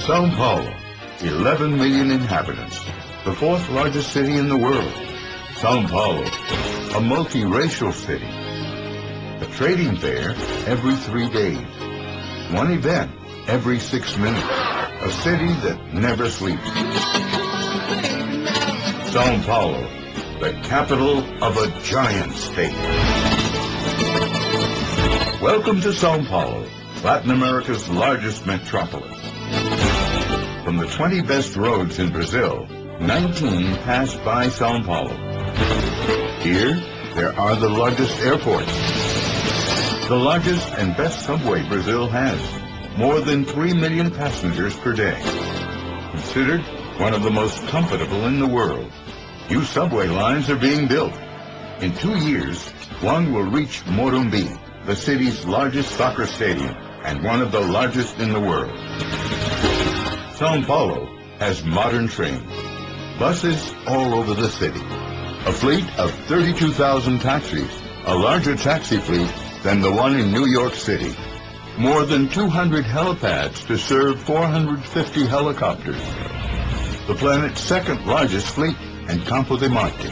Sao Paulo, 11 million inhabitants, the fourth largest city in the world. Sao Paulo, a multiracial city. A trading fair every 3 days. One event every 6 minutes. A city that never sleeps. Sao Paulo, the capital of a giant state. Welcome to Sao Paulo, Latin America's largest metropolis. From the 20 best roads in Brazil, 19 pass by Sao Paulo. Here, there are the largest airports. The largest and best subway Brazil has. More than 3 million passengers per day. Considered one of the most comfortable in the world. New subway lines are being built. In 2 years, one will reach Morumbi, the city's largest soccer stadium and one of the largest in the world. Sao Paulo has modern trains, buses all over the city, a fleet of 32,000 taxis, a larger taxi fleet than the one in New York City, more than 200 helipads to serve 450 helicopters, the planet's second largest fleet and Campo de Marte,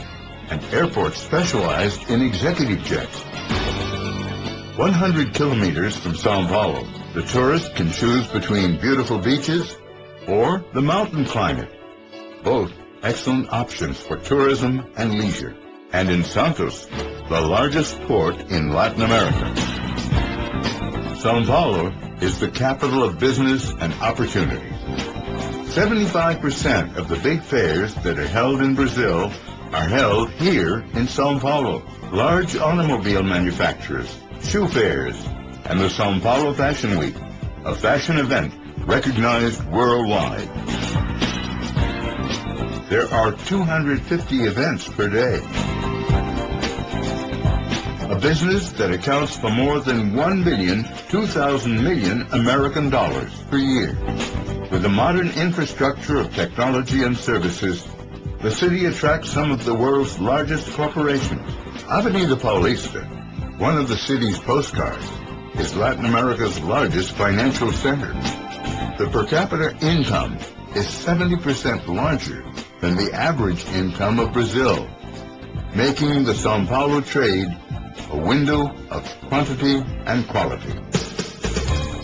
an airport specialized in executive jets. 100 kilometers from Sao Paulo, the tourist can choose between beautiful beaches or the mountain climate. Both excellent options for tourism and leisure. And in Santos, the largest port in Latin America. Sao Paulo is the capital of business and opportunity. 75% of the big fairs that are held in Brazil are held here in Sao Paulo. Large automobile manufacturers, shoe fairs, and the Sao Paulo Fashion Week, a fashion event recognized worldwide. There are 250 events per day. A business that accounts for more than 1,000,000,000 million American dollars per year. With a modern infrastructure of technology and services, the city attracts some of the world's largest corporations. Avenida Paulista, one of the city's postcards, is Latin America's largest financial center. The per capita income is 70% larger than the average income of Brazil, making the Sao Paulo trade a window of quantity and quality.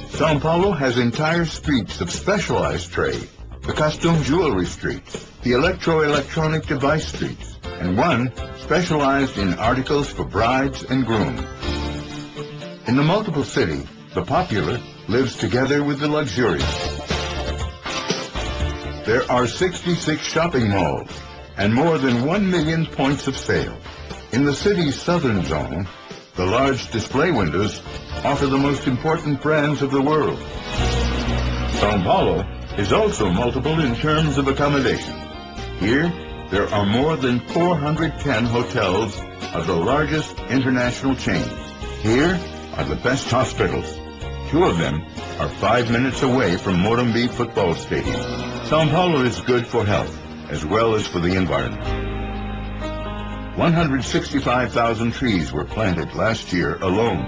Sao Paulo has entire streets of specialized trade, the costume jewelry streets, the electro-electronic device streets, and one specialized in articles for brides and grooms. In the multiple city, the popular lives together with the luxurious. There are 66 shopping malls and more than 1 million points of sale. In the city's southern zone, the large display windows offer the most important brands of the world. Sao Paulo is also multiple in terms of accommodation. Here, there are more than 410 hotels of the largest international chains. Here are the best hospitals. 2 of them are 5 minutes away from Morumbi Football Stadium. Sao Paulo is good for health as well as for the environment. 165,000 trees were planted last year alone.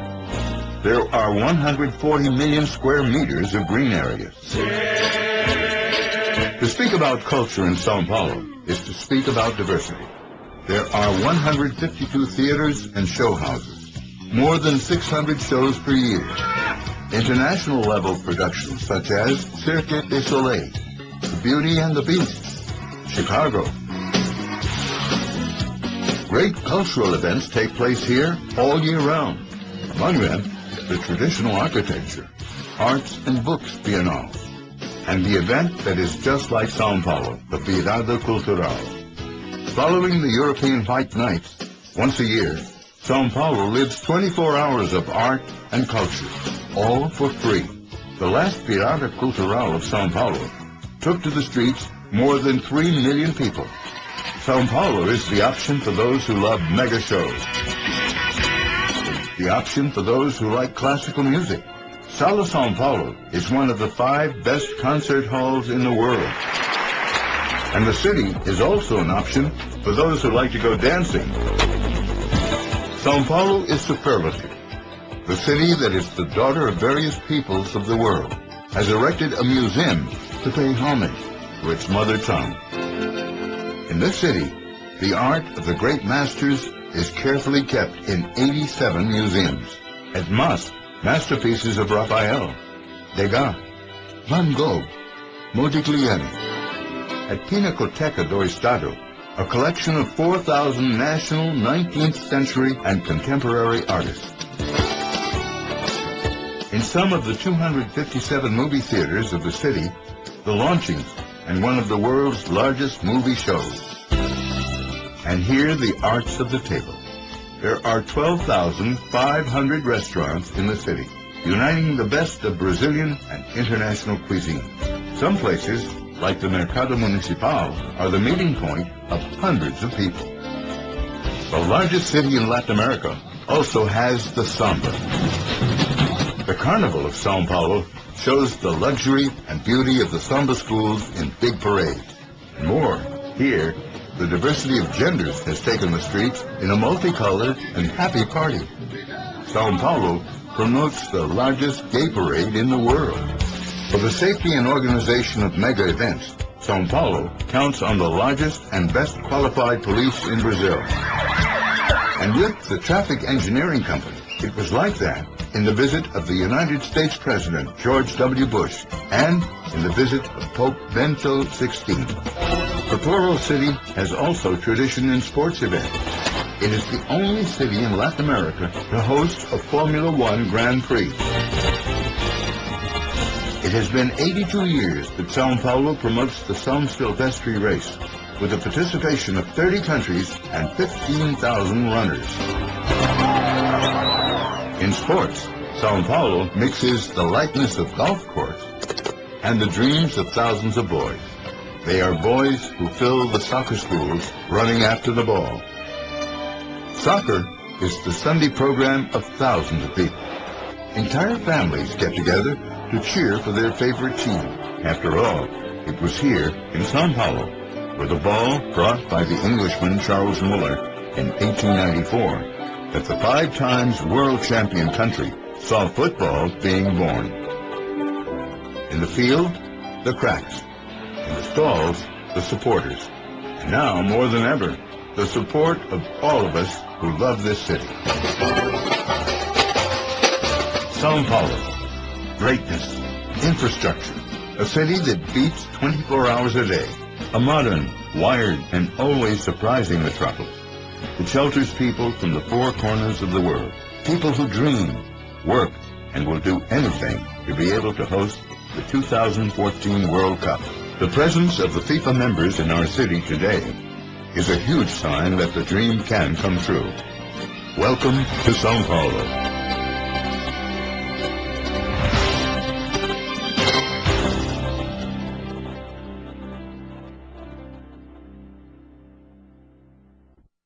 There are 140 million square meters of green areas. To speak about culture in Sao Paulo is to speak about diversity. There are 152 theaters and show houses, more than 600 shows per year. International level productions such as Cirque du Soleil, The Beauty and the Beast, Chicago. Great cultural events take place here all year round. Among them, the traditional architecture, arts and books biennales, and the event that is just like Sao Paulo, the Virada Cultural. Following the European White Nights, once a year, Sao Paulo lives 24 hours of art and culture, all for free. The last Virada Cultural of Sao Paulo took to the streets more than 3 million people. Sao Paulo is the option for those who love mega shows. The option for those who like classical music. Sala Sao Paulo is one of the 5 best concert halls in the world. And the city is also an option for those who like to go dancing. Sao Paulo is superlative. The city that is the daughter of various peoples of the world has erected a museum to pay homage to its mother tongue. In this city, the art of the great masters is carefully kept in 87 museums. At Mas, masterpieces of Raphael, Degas, Van Gogh, Modigliani. At Pinacoteca do Estado, a collection of 4,000 national, 19th century, and contemporary artists. In some of the 257 movie theaters of the city, the launchings and one of the world's largest movie shows. And here, the arts of the table. There are 12,500 restaurants in the city, uniting the best of Brazilian and international cuisine. Some places, like the Mercado Municipal, are the meeting point of hundreds of people. The largest city in Latin America also has the samba. The Carnival of Sao Paulo shows the luxury and beauty of the samba schools in big parades. And more, here, the diversity of genders has taken the streets in a multicolored and happy party. Sao Paulo promotes the largest gay parade in the world. For the safety and organization of mega events, Sao Paulo counts on the largest and best qualified police in Brazil. And with the traffic engineering company, it was like that in the visit of the United States President George W. Bush and in the visit of Pope Bento XVI. Portoro City has also tradition in sports events. It is the only city in Latin America to host a Formula One Grand Prix. It has been 82 years that Sao Paulo promotes the São Silvestre race, with the participation of 30 countries and 15,000 runners. In sports, Sao Paulo mixes the lightness of golf courses and the dreams of thousands of boys. They are boys who fill the soccer schools running after the ball. Soccer is the Sunday program of thousands of people. Entire families get together to cheer for their favorite team. After all, it was here in Sao Paulo where the ball brought by the Englishman Charles Muller in 1894 that the 5 times world champion country saw football being born. In the field, the cracks. In the stalls, the supporters. And now, more than ever, the support of all of us who love this city. Sao Paulo. Greatness. Infrastructure. A city that beats 24 hours a day. A modern, wired, and always surprising metropolis. It shelters people from the 4 corners of the world. People who dream, work, and will do anything to be able to host the 2014 World Cup. The presence of the FIFA members in our city today is a huge sign that the dream can come true. Welcome to Sao Paulo.